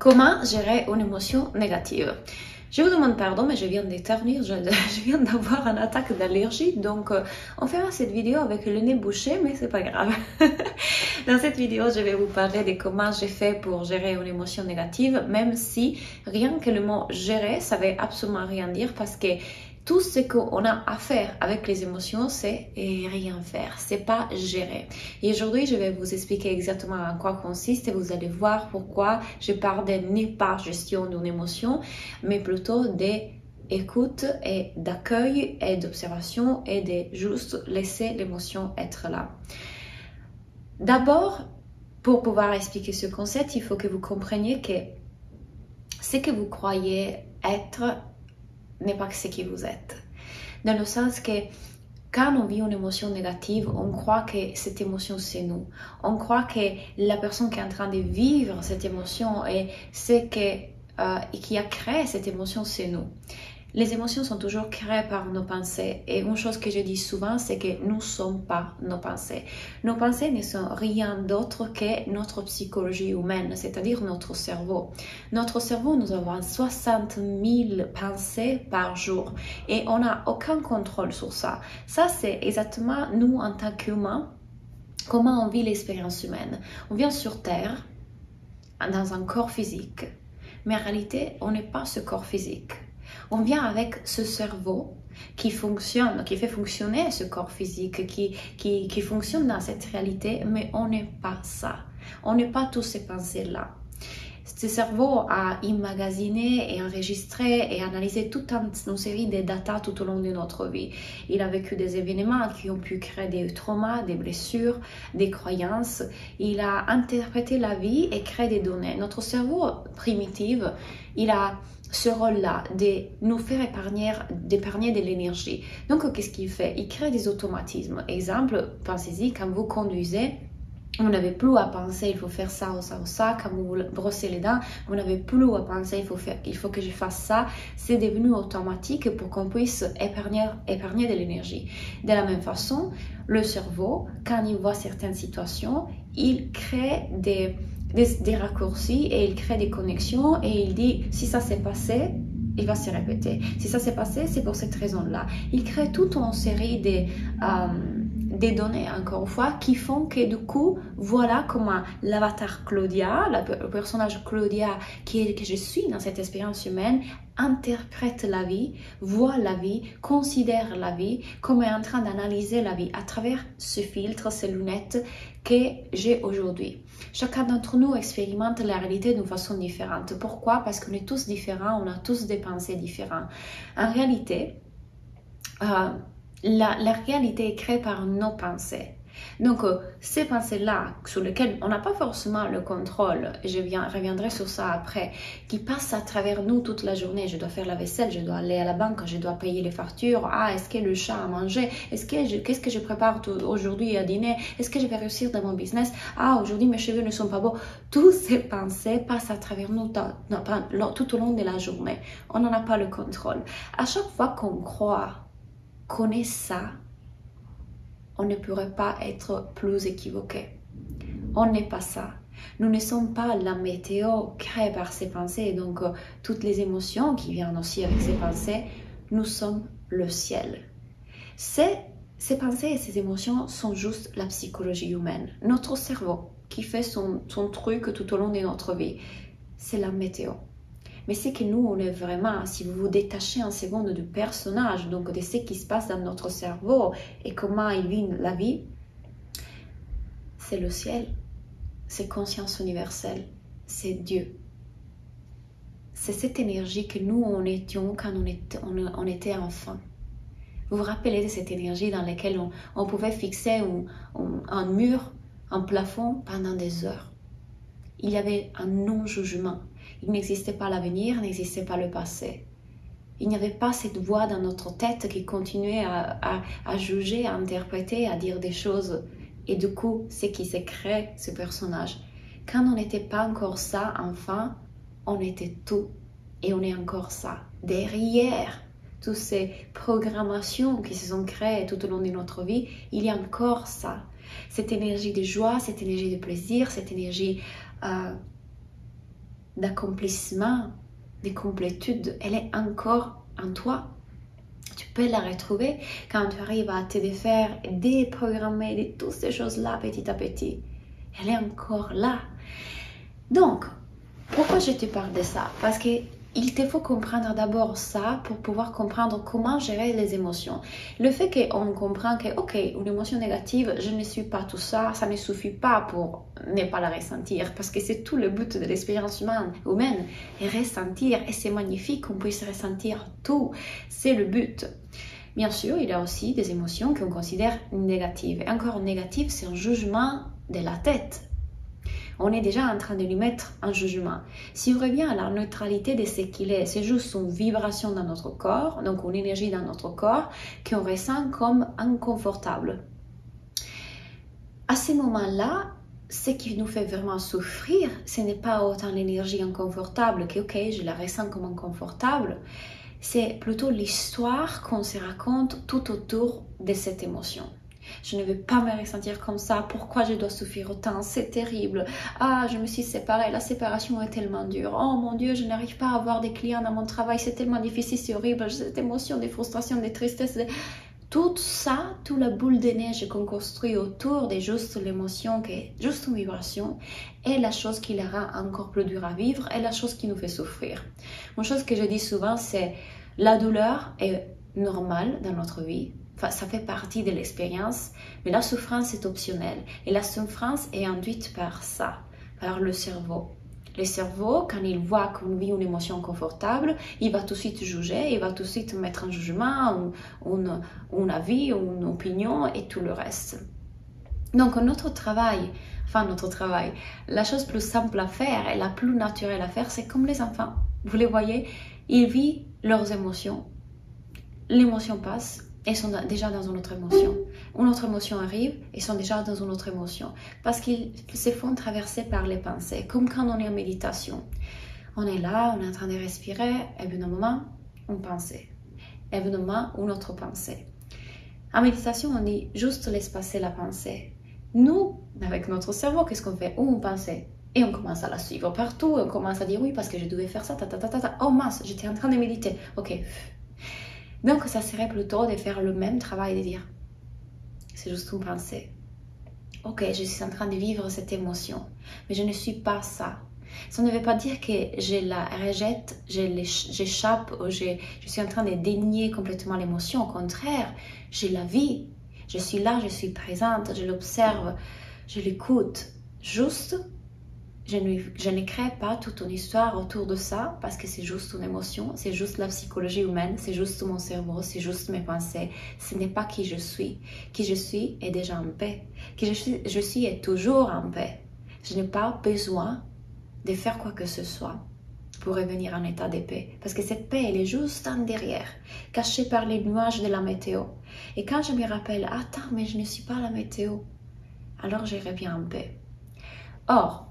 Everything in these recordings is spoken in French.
Comment gérer une émotion négative? Je vous demande pardon, mais je viens d'éternuer, je viens d'avoir une attaque d'allergie, donc on fera cette vidéo avec le nez bouché, mais c'est pas grave. Dans cette vidéo, je vais vous parler de comment j'ai fait pour gérer une émotion négative, même si rien que le mot gérer, ça veut absolument rien dire parce que tout ce qu'on a à faire avec les émotions, c'est rien faire, c'est pas gérer. Et aujourd'hui, je vais vous expliquer exactement en quoi consiste et vous allez voir pourquoi je parle de n'est pas gestion d'une émotion, mais plutôt d'écoute et d'accueil et d'observation et de juste laisser l'émotion être là. D'abord, pour pouvoir expliquer ce concept, il faut que vous compreniez que ce que vous croyez être n'est pas ce qui vous êtes. Dans le sens que quand on vit une émotion négative, on croit que cette émotion c'est nous. On croit que la personne qui est en train de vivre cette émotion et qui a créé cette émotion c'est nous. Les émotions sont toujours créées par nos pensées et une chose que je dis souvent c'est que nous ne sommes pas nos pensées. Nos pensées ne sont rien d'autre que notre psychologie humaine, c'est-à-dire notre cerveau. Notre cerveau, nous avons 60 000 pensées par jour et on n'a aucun contrôle sur ça. Ça c'est exactement nous en tant qu'humains, comment on vit l'expérience humaine. On vient sur Terre dans un corps physique, mais en réalité on n'est pas ce corps physique. On vient avec ce cerveau qui fonctionne, qui fait fonctionner ce corps physique, qui fonctionne dans cette réalité, mais on n'est pas ça. On n'est pas tous ces pensées-là. Ce cerveau a immagasiné et enregistré et analysé toute une série de data tout au long de notre vie. Il a vécu des événements qui ont pu créer des traumas, des blessures, des croyances. Il a interprété la vie et créé des données. Notre cerveau primitif, il a ce rôle-là de nous faire d'épargner de l'énergie. Donc, qu'est-ce qu'il fait? Il crée des automatismes. Exemple, pensez-y, quand vous conduisez, vous n'avez plus à penser, il faut faire ça ou ça ou ça. Quand vous brossez les dents, vous n'avez plus à penser, il faut que je fasse ça. C'est devenu automatique pour qu'on puisse épargner de l'énergie. De la même façon, le cerveau, quand il voit certaines situations, il crée des raccourcis et il crée des connexions et il dit si ça s'est passé, il va se répéter. Si ça s'est passé, c'est pour cette raison-là. Il crée toute une série des données, encore une fois, qui font que du coup, voilà comment l'avatar Claudia, le personnage Claudia que je suis dans cette expérience humaine, interprète la vie, voit la vie, considère la vie, comme est en train d'analyser la vie à travers ce filtre, ces lunettes que j'ai aujourd'hui. Chacun d'entre nous expérimente la réalité d'une façon différente. Pourquoi? Parce qu'on est tous différents, on a tous des pensées différentes. En réalité, la réalité est créée par nos pensées. Donc, ces pensées-là, sur lesquelles on n'a pas forcément le contrôle, et je reviendrai sur ça après, qui passent à travers nous toute la journée. Je dois faire la vaisselle, je dois aller à la banque, je dois payer les factures. Ah, est-ce que le chat a mangé? Qu'est-ce que je prépare aujourd'hui à dîner? Est-ce que je vais réussir dans mon business? Ah, aujourd'hui mes cheveux ne sont pas beaux. Toutes ces pensées passent à travers nous tout au long de la journée. On n'en a pas le contrôle. À chaque fois qu'on croit qu'on est ça, on ne pourrait pas être plus équivoqué. On n'est pas ça. Nous ne sommes pas la météo créée par ces pensées et donc toutes les émotions qui viennent aussi avec ces pensées, nous sommes le ciel. Ces pensées et ces émotions sont juste la psychologie humaine. Notre cerveau qui fait son truc tout au long de notre vie, c'est la météo. Mais c'est que nous, on est vraiment, si vous vous détachez en seconde du personnage, donc de ce qui se passe dans notre cerveau et comment il vit la vie, c'est le ciel, c'est conscience universelle, c'est Dieu. C'est cette énergie que nous, on étions quand on était enfant. Vous vous rappelez de cette énergie dans laquelle on pouvait fixer un mur, un plafond pendant des heures. Il y avait un non-jugement. Il n'existait pas l'avenir, il n'existait pas le passé. Il n'y avait pas cette voix dans notre tête qui continuait à juger, à interpréter, à dire des choses. Et du coup, c'est qui s'est créé ce personnage. Quand on n'était pas encore ça, enfant, on était tout. Et on est encore ça. Derrière toutes ces programmations qui se sont créées tout au long de notre vie, il y a encore ça. Cette énergie de joie, cette énergie de plaisir, cette énergie d'accomplissement, de complétude, elle est encore en toi. Tu peux la retrouver quand tu arrives à te défaire, déprogrammer de toutes ces choses-là petit à petit. Elle est encore là. Donc, pourquoi je te parle de ça? Parce qu'il te faut comprendre d'abord ça pour pouvoir comprendre comment gérer les émotions. Le fait qu'on comprend que, ok, une émotion négative, je ne suis pas tout ça, ça ne suffit pas pour ne pas la ressentir. Parce que c'est tout le but de l'expérience humaine, et ressentir. Et c'est magnifique qu'on puisse ressentir tout. C'est le but. Bien sûr, il y a aussi des émotions qu'on considère négatives. Et encore, négative, c'est un jugement de la tête. On est déjà en train de lui mettre un jugement. Si on revient à la neutralité de ce qu'il est, c'est juste une vibration dans notre corps, donc une énergie dans notre corps qu'on ressent comme inconfortable. À ce moment-là, ce qui nous fait vraiment souffrir, ce n'est pas autant l'énergie inconfortable que, ok, je la ressens comme inconfortable, c'est plutôt l'histoire qu'on se raconte tout autour de cette émotion. Je ne veux pas me ressentir comme ça. Pourquoi je dois souffrir autant? C'est terrible. Ah, je me suis séparée. La séparation est tellement dure. Oh mon Dieu, je n'arrive pas à avoir des clients dans mon travail. C'est tellement difficile, c'est horrible. Cette émotion de frustration, de tristesse. Tout ça, toute la boule de neige qu'on construit autour de juste l'émotion, qui est juste une vibration, est la chose qui la rend encore plus dure à vivre, est la chose qui nous fait souffrir. Une chose que je dis souvent, c'est la douleur est normale dans notre vie. Enfin, ça fait partie de l'expérience, mais la souffrance est optionnelle. Et la souffrance est induite par ça, par le cerveau. Le cerveau, quand il voit qu'on vit une émotion confortable, il va tout de suite juger, il va tout de suite mettre un jugement, un avis, une opinion et tout le reste. Donc notre travail, la chose plus simple à faire et la plus naturelle à faire, c'est comme les enfants. Vous les voyez, ils vivent leurs émotions. L'émotion passe. Ils sont déjà dans une autre émotion. Une autre émotion arrive, ils sont déjà dans une autre émotion. Parce qu'ils se font traverser par les pensées, comme quand on est en méditation. On est là, on est en train de respirer, et puis un moment, une pensée. Et puis un moment, une autre pensée. En méditation, on dit juste laisse passer la pensée. Nous, avec notre cerveau, qu'est-ce qu'on fait? Une pensée. Et on commence à la suivre partout, et on commence à dire oui, parce que je devais faire ça, oh mince, j'étais en train de méditer. Ok. Donc, ça serait plutôt de faire le même travail, de dire, c'est juste une pensée. Ok, je suis en train de vivre cette émotion, mais je ne suis pas ça. Ça ne veut pas dire que je la rejette, j'échappe, ou je suis en train de dénier complètement l'émotion. Au contraire, je la vis. Je suis là, je suis présente, je l'observe, je l'écoute. Juste, je ne crée pas toute une histoire autour de ça parce que c'est juste une émotion, c'est juste la psychologie humaine, c'est juste mon cerveau, c'est juste mes pensées. Ce n'est pas qui je suis. Qui je suis est déjà en paix. Qui je suis est toujours en paix. Je n'ai pas besoin de faire quoi que ce soit pour revenir en état de paix. Parce que cette paix, elle est juste en derrière, cachée par les nuages de la météo. Et quand je me rappelle, attends, mais je ne suis pas la météo, alors je reviens en paix. Or,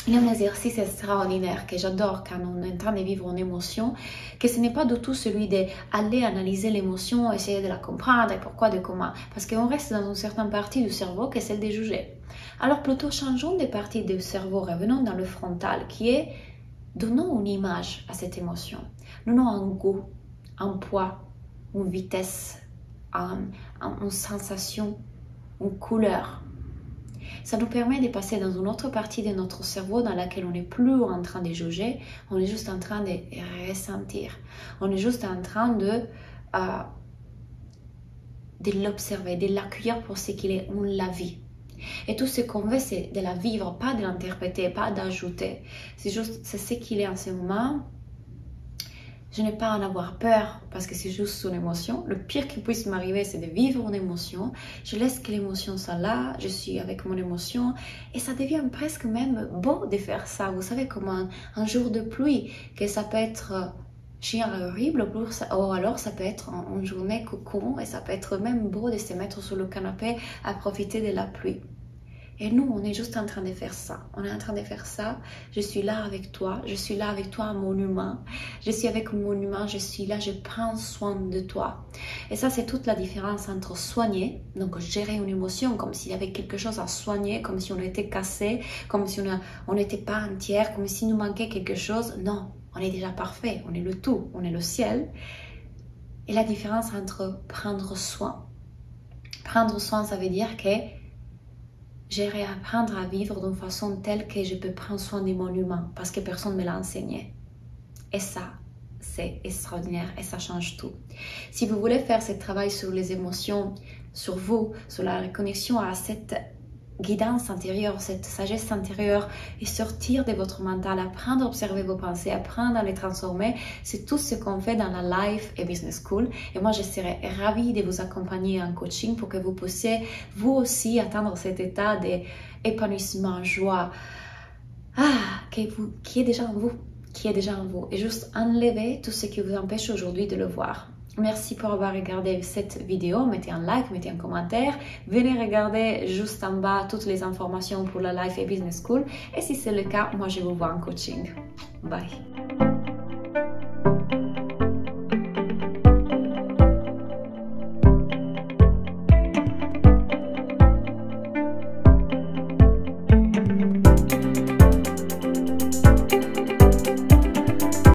il y a un exercice extraordinaire que j'adore quand on est en train de vivre une émotion, que ce n'est pas du tout celui d'aller analyser l'émotion, essayer de la comprendre et pourquoi, de comment. Parce qu'on reste dans une certaine partie du cerveau qui est celle de juger. Alors plutôt changeons des parties du cerveau, revenons dans le frontal qui est donnons une image à cette émotion. Donnons un goût, un poids, une vitesse, une sensation, une couleur. Ça nous permet de passer dans une autre partie de notre cerveau dans laquelle on n'est plus en train de juger, on est juste en train de ressentir. On est juste en train de l'observer, de l'accueillir pour ce qu'il est, on la vit. Et tout ce qu'on veut, c'est de la vivre, pas de l'interpréter, pas d'ajouter. C'est ce qu'il est en ce moment. Je n'ai pas à en avoir peur parce que c'est juste une émotion. Le pire qui puisse m'arriver, c'est de vivre une émotion. Je laisse que l'émotion soit là, je suis avec mon émotion. Et ça devient presque même beau de faire ça. Vous savez, comme un jour de pluie, que ça peut être chiant et horrible, ou alors ça peut être une journée cocon, et ça peut être même beau de se mettre sur le canapé à profiter de la pluie. Et nous, on est juste en train de faire ça. On est en train de faire ça. Je suis là avec toi. Je suis là avec toi à mon humain. Je suis avec mon humain. Je suis là. Je prends soin de toi. Et ça, c'est toute la différence entre soigner, donc gérer une émotion comme s'il y avait quelque chose à soigner, comme si on était cassé, comme si on n'était pas entière, comme s'il nous manquait quelque chose. Non, on est déjà parfait. On est le tout. On est le ciel. Et la différence entre prendre soin. Prendre soin, ça veut dire que j'ai réapprendre à vivre d'une façon telle que je peux prendre soin de mon humain parce que personne ne me l'a enseigné. Et ça, c'est extraordinaire et ça change tout. Si vous voulez faire ce travail sur les émotions, sur vous, sur la connexion à cette guidance intérieure, cette sagesse intérieure et sortir de votre mental, apprendre à observer vos pensées, apprendre à les transformer, c'est tout ce qu'on fait dans la Life et Business School. Et moi, je serais ravie de vous accompagner en coaching pour que vous puissiez vous aussi atteindre cet état d'épanouissement, joie, qui est déjà en vous, et juste enlever tout ce qui vous empêche aujourd'hui de le voir. Merci pour avoir regardé cette vidéo. Mettez un like, mettez un commentaire. Venez regarder juste en bas toutes les informations pour la Life et Business School. Et si c'est le cas, moi je vous vois en coaching. Bye.